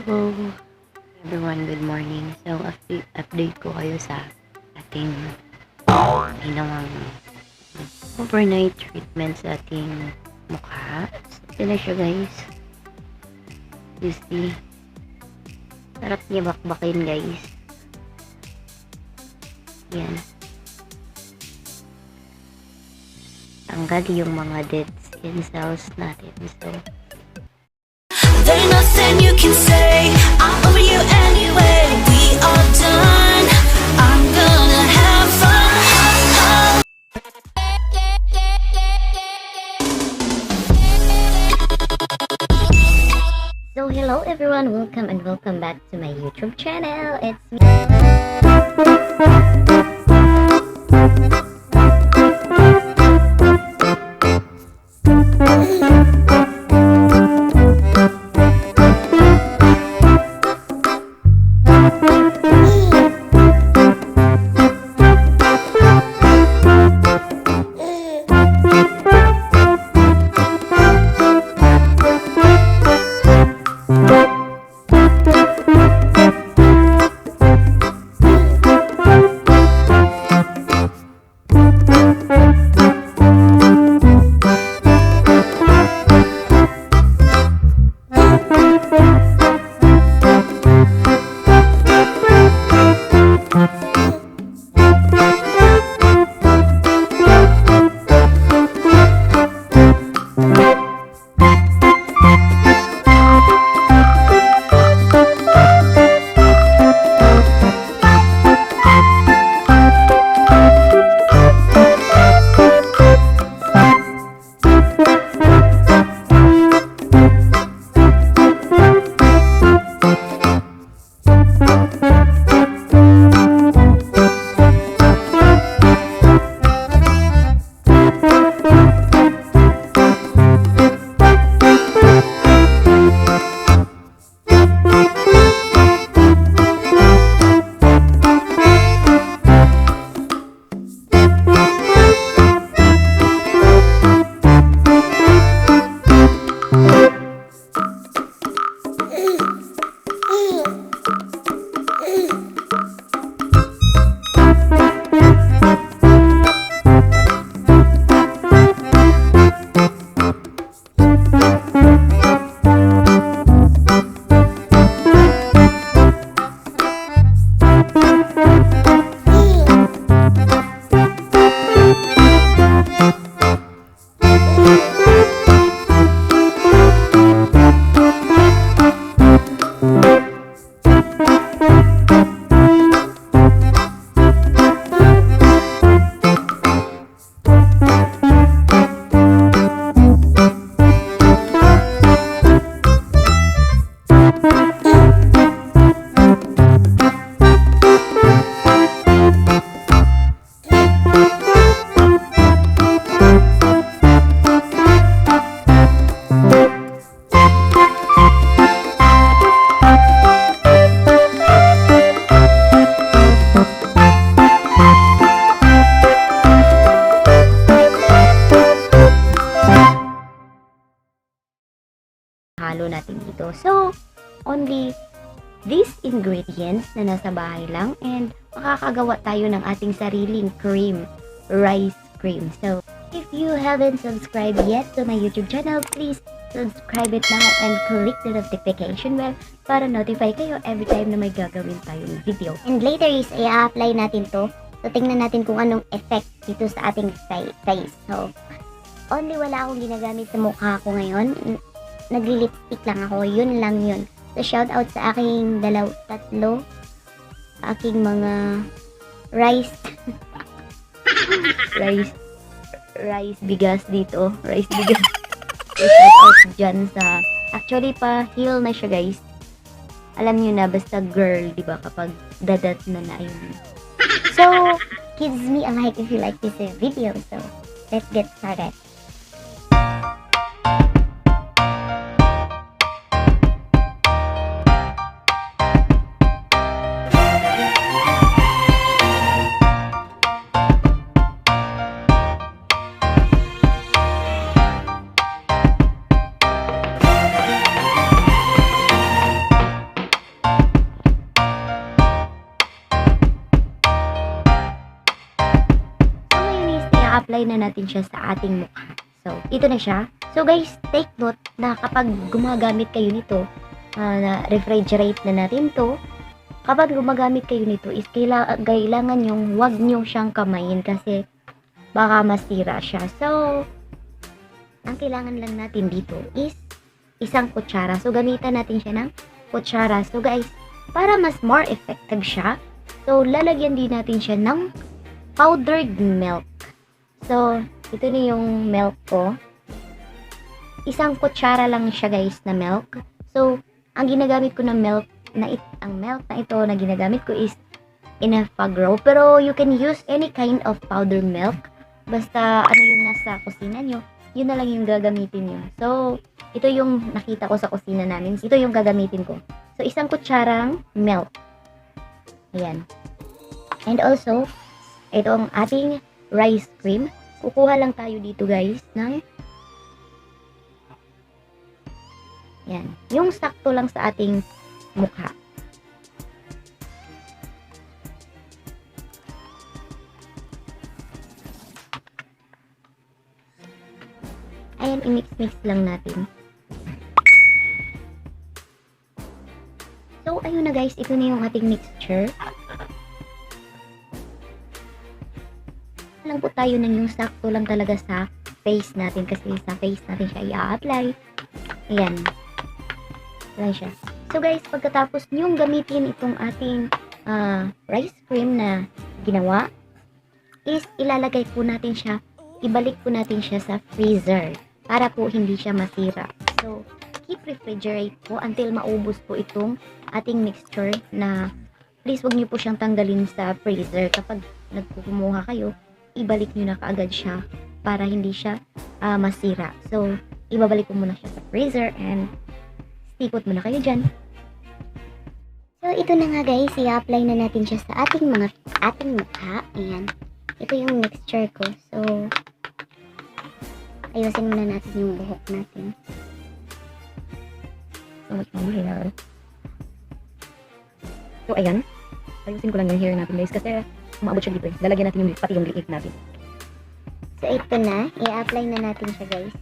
Hello everyone, good morning. So, update ko kayo sa ating ginawang overnight treatment sa ating mukha. So, ito na siya guys. You see? Sarap niya bakbakin guys. Yan. Tanggal yung mga dead skin cells natin. So, there's nothing you can say. I'm over you anyway. We are done. I'm gonna have fun. So hello everyone, welcome back to my YouTube channel. It's me. Halo natin dito. So, only these ingredients na nasa bahay lang and makakagawa tayo ng ating sariling cream, rice cream. So, if you haven't subscribed yet to my YouTube channel, please subscribe it now and click the notification bell para notify kayo every time na may gagawin tayong video. And later is i-apply natin to. So, tingnan natin kung anong effect dito sa ating face. So, only wala akong ginagamit sa mukha ko ngayon. Nagli-lipstick lang ako, yun lang yun. So, shout out sa aking tatlo, aking mga rice bigas dito, rice bigas. So, shout out dyan sa, actually pa, heal na siya guys. Alam nyo na, basta girl, diba, kapag dadat na yun. So, gives me a like if you like this video. So, let's get started. i-apply na natin siya sa ating mukha. So, ito na siya. So guys, take note na kapag gumagamit kayo nito, na refrigerate na natin to, kapag gumagamit kayo nito is kailangan yung wag nyo siyang kamayin kasi baka masira siya. So, ang kailangan lang natin dito is isang kutsara. So, gamitan natin siya ng kutsara. So guys, para mas more effective siya, so lalagyan din natin siya ng powdered milk. So, ito na yung milk ko. Isang kutsara lang siya guys na milk. So, ang ginagamit ko na milk na ito na ginagamit ko is Enfagrow. Pero you can use any kind of powdered milk. Basta ano yung nasa kusina nyo, yun na lang yung gagamitin nyo. So, ito yung nakita ko sa kusina namin. Ito yung gagamitin ko. So, isang kutsarang milk. Ayan. And also, ito ang ating rice cream. Kukuha lang tayo dito guys ng yan. Yung sakto lang sa ating mukha. Ayan, i-mix-mix lang natin. So, ayun na guys. Ito na yung ating mixture. Lang po tayo ng yung sakto lang talaga sa face natin kasi sa face natin siya i-apply. Ayan. Ayan siya. So guys, pagkatapos nyong gamitin itong ating rice cream na ginawa, is ilalagay po natin siya, ibalik po natin siya sa freezer para po hindi siya masira. So, keep refrigerate po until maubos po itong ating mixture na please wag niyo po siyang tanggalin sa freezer. Kapag nagkukumuha kayo, ibalik nyo na kaagad siya para hindi siya masira. So, ibabalik ko muna siya sa freezer and tipot muna kayo dyan. So, ito na nga guys, i-apply na natin siya sa ating mukha. Ayan. Ito yung mixture ko. So, ayusin muna natin yung buhok natin. So, ayan. Ayusin ko lang yung hair natin guys kasi umabot siya dito eh. Lalagyan natin yung pati yung liit natin. So, ito na. I-apply na natin siya guys.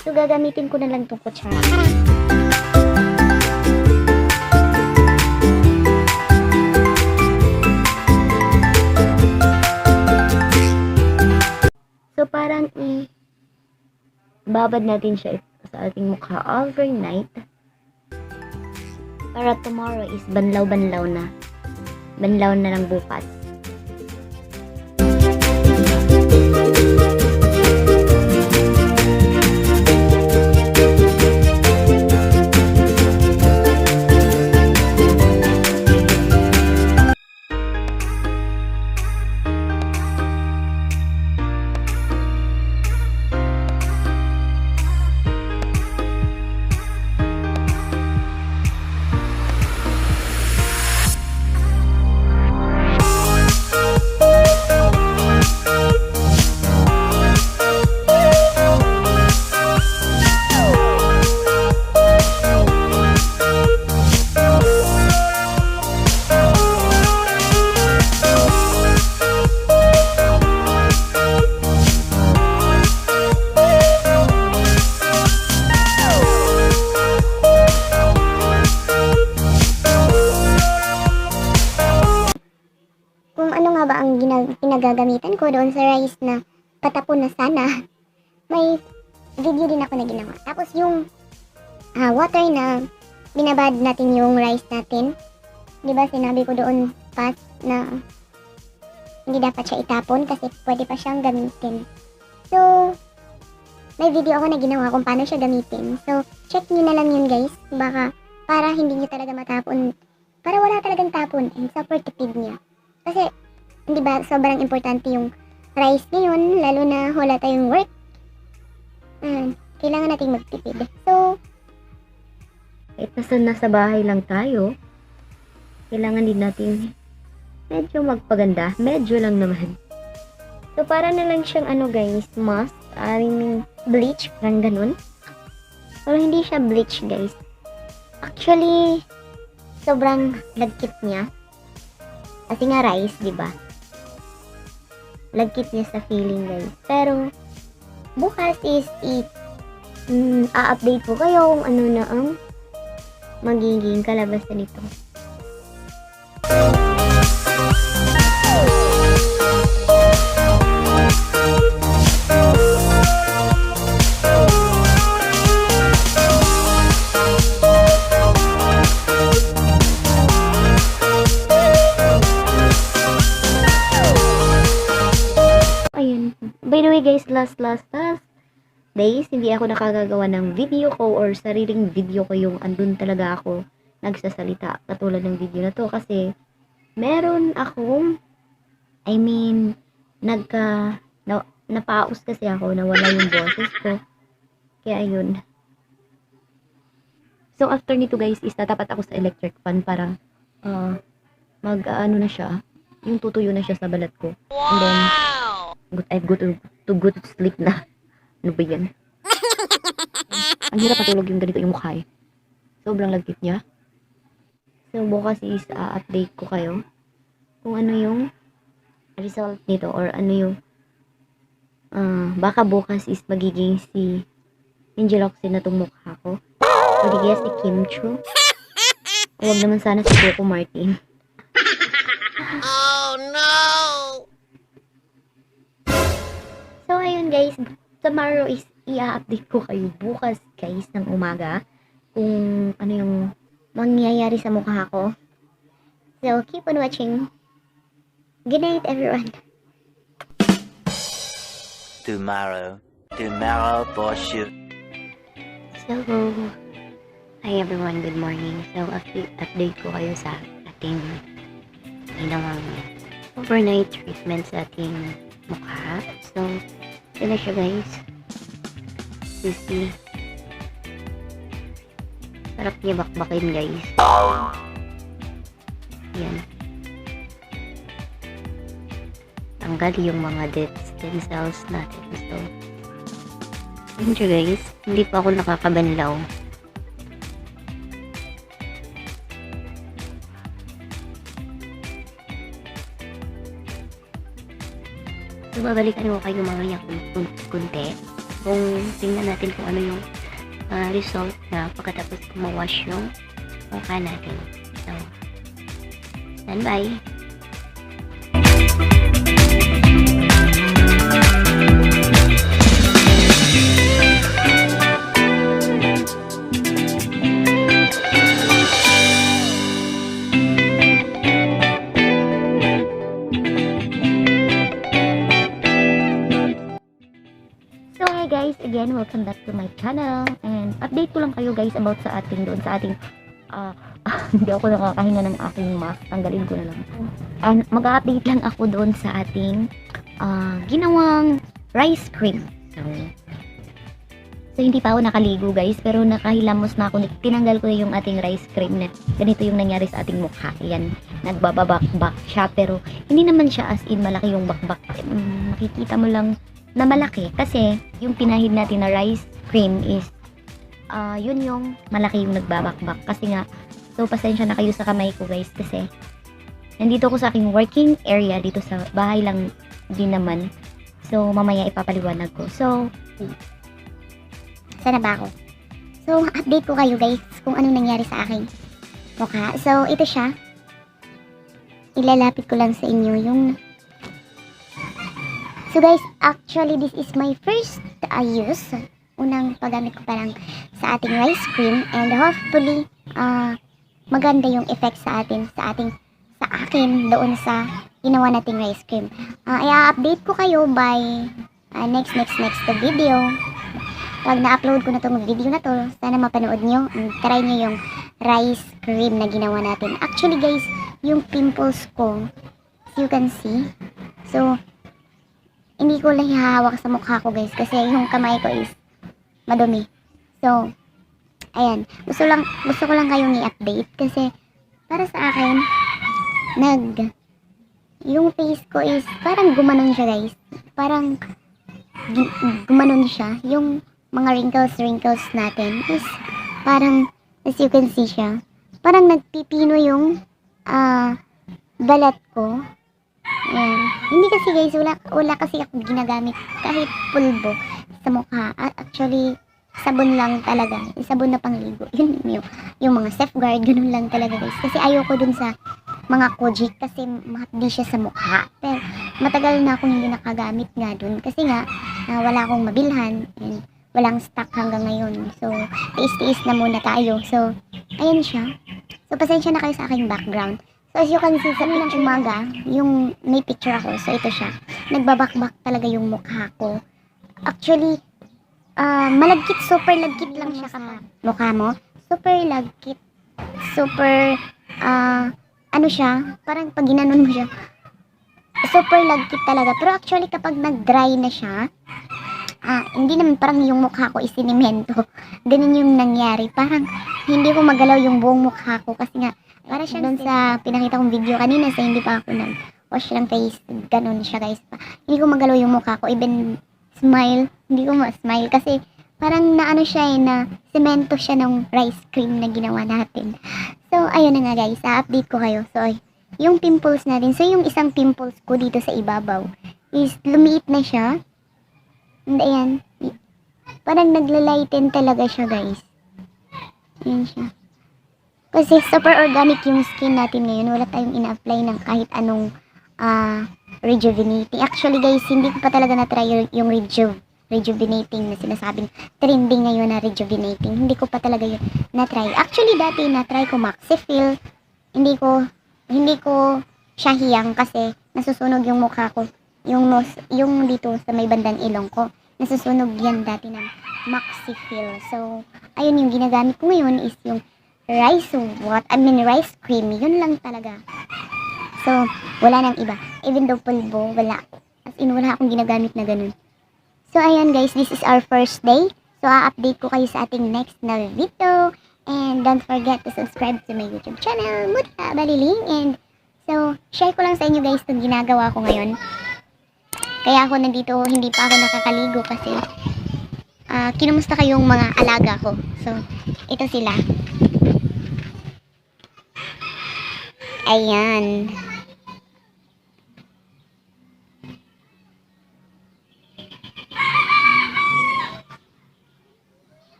So, gagamitin ko na lang itong kutsara. So, parang babad natin siya sa ating mukha overnight. Para tomorrow is banlaw-banlaw na. Banlaw na ng bukas. Kung ano nga ba ang pinagagamitan ko doon sa rice na patapon na sana, may video din ako na ginawa. Tapos yung water na binabad natin yung rice natin, di ba sinabi ko doon past na hindi dapat siya itapon kasi pwede pa siyang gamitin. So, may video ako na ginawa kung paano siya gamitin. So, check nyo na lang yun guys, baka para hindi nyo talaga matapon, para wala talagang tapon and super tipid niya. Kasi, hindi ba, sobrang importante yung rice ngayon, lalo na wala tayong work. Kailangan nating magtipid. So, Kahit nasa bahay lang tayo, kailangan din natin medyo magpaganda. Medyo lang naman. so para na lang siyang ano guys, mask, bleach, parang ganun. Pero hindi siya bleach guys. Actually, sobrang lagkit niya. Kasi nga rice, di ba? lagkit niya sa feeling, guys. Pero, bukas is a-update ko kayo kung ano na ang magiging kalabasan nito. Ayun. By the way guys, last days, hindi ako nakagagawa ng video ko or sariling video ko yung andun talaga ako nagsasalita. Katulad ng video na to kasi meron akong, napaus kasi ako, nawala yung boses ko. Kaya yun. So after nito guys, is tatapat ako sa electric fan para ano na siya, yung tutuyo na siya sa balat ko. And then, I've go to go to sleep na. Ano ba yan? Ang hirap matulog yung ganito yung mukha eh. Sobrang lagkit niya. So, bukas is update ko kayo kung ano yung result nito or ano yung baka bukas is magiging si Angeloxin na tong mukha ko. O di kaya si Kim Chu. Huwag naman sana si Coco Martin. Oh no! So, ayun guys. Tomorrow is i-update ko kayo bukas guys ng umaga kung ano yung mangyayari sa mukha ko. So, keep on watching. Good night everyone. Tomorrow for sure. So, hi everyone, good morning. So, update ko kayo sa ating ginawang overnight treatment sa ating mukha. So, ito na siya guys. You see. Sarap niya bakbakin guys. Yan. Tanggal yung mga dead skin cells natin. So, yun siya guys. Hindi pa ako nakakabanlaw. So, babalikan ko kayo mamaya kunti. Kung tingnan natin kung ano yung result na pagkatapos ma-wash yung mukha natin. So, stand by. So hi guys, again, welcome back to my channel. And update ko lang kayo guys about sa ating hindi ako nakakahinga ng aking mask. Tanggalin ko na lang. And mag-update lang ako doon sa ating ginawang rice cream. So hindi pa ako nakaligo guys, pero nakahilamos na ako. Tinanggal ko na yung ating rice cream na ganito yung nangyari sa ating mukha. Yan, nagbababakbak siya, pero hindi naman siya as in malaki yung bakbak. Makikita mo lang na malaki kasi yung pinahid natin na rice cream is yun yung malaki yung nagbabakbak kasi nga. So pasensya na kayo sa kamay ko guys kasi nandito ako sa aking working area dito sa bahay lang din naman. So mamaya ipapaliwanag ko. So sana ba ako? So update ko kayo guys kung anong nangyari sa aking mukha. So ito siya, ilalapit ko lang sa inyo yung. So guys, actually this is my first use. Unang paggamit ko parang sa ating rice cream and hopefully maganda yung effect sa akin doon sa ginawa nating rice cream. I-update ko kayo by next video. Pag na-upload ko na tong video na to, sana mapanood nyo. Try nyo yung rice cream na ginawa natin. Actually guys, yung pimples ko, as you can see, so hindi ko lang hahawak sa mukha ko guys kasi yung kamay ko is madumi. So, ayan. Gusto ko lang kayong i-update kasi para sa akin, yung face ko is parang gumanon siya guys. Parang gumanon siya. Yung mga wrinkles natin is parang, as you can see siya, parang nagpipino yung balat ko. Ayan. Hindi kasi guys, wala kasi ako ginagamit kahit pulbo sa mukha. Actually, sabon lang talaga. Sabon na pangligo. Yun yung mga safeguard, ganun lang talaga guys. Kasi ayoko dun sa mga Kojic kasi mahapdi siya sa mukha. Pero matagal na akong hindi nakagamit nga dun. Kasi nga, wala akong mabilhan and walang stock hanggang ngayon. So, tiis-tiis na muna tayo. So, ayan siya. So, pasensya na kayo sa aking background. So, as you can see, sa umaga, yung may picture ako. So, ito siya. Nagbabakbak talaga yung mukha ko. Actually, malagkit, super lagkit lang siya kapag mukha mo. Super lagkit. Super, ano siya, parang pag ginanon mo siya, super lagkit talaga. Pero actually, kapag nag-dry na siya, hindi naman parang yung mukha ko isinimento. Ganun yung nangyari. Parang hindi ko magalaw yung buong mukha ko kasi nga, para siya doon sa pinakita kong video kanina sa hindi pa ako nag-wash ng face. Ganun siya guys. Hindi ko magalaw yung mukha ko. Even smile, hindi ko ma-smile kasi parang naano siya na semento siya ng rice cream na ginawa natin. So, ayun na nga guys, update ko kayo. So, yung pimples natin. So, yung isang pimples ko dito sa ibabaw is lumiit na siya. And ayan, parang naglalighten talaga siya guys. Ayan siya. Kasi super organic yung skin natin ngayon. Wala tayong ina-apply ng kahit anong rejuvenating. Actually guys, hindi ko pa talaga na-try yung rejuvenating na sinasabing trending ngayon na rejuvenating. Hindi ko pa talaga yun na-try. Actually dati na-try ko Maxifil. Hindi ko siya hiyang kasi nasusunog yung mukha ko. Yung dito sa may bandang ilong ko. Nasusunog yan dati ng Maxifil. So, ayun yung ginagamit ko ngayon is yung rice cream. Yun lang talaga. So, wala nang iba. Even though pulbo, wala. As in, wala akong ginagamit na ganun. So, ayan guys, this is our first day. So, update ko kayo sa ating next na video. And don't forget to subscribe to my YouTube channel, Muta Baliling. And so, share ko lang sa inyo guys itong ginagawa ko ngayon. Kaya ako nandito, hindi pa ako nakakaligo kasi kinumusta kayong mga alaga ko. So, ito sila. Ayan.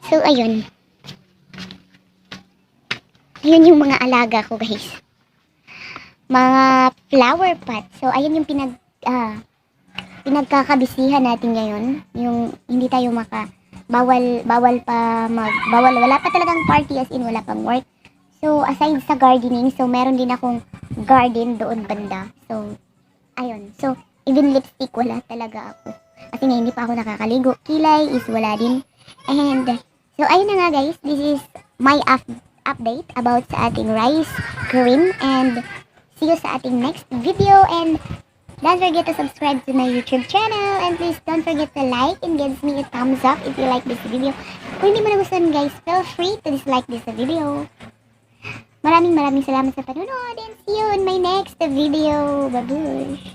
So, ayun. Ayun yung mga alaga ko, guys. Mga flower pot. So, ayun yung pinagkakabisihan natin ngayon. Yung hindi tayo bawal wala pa talagang party as in wala pang work. So, aside sa gardening, so meron din akong garden doon banda. So, ayun. So, even lipstick wala talaga ako. Kasi nga hindi pa ako nakakaligo. Kilay is wala din. And, so ayun na nga guys. This is my update about sa ating rice cream. And, see you sa ating next video. And, don't forget to subscribe to my YouTube channel. And please don't forget to like and give me a thumbs up if you like this video. Kung hindi mo nagustuhan guys, feel free to dislike this video. Maraming salamat sa panonood and see you in my next video. Bye-bye.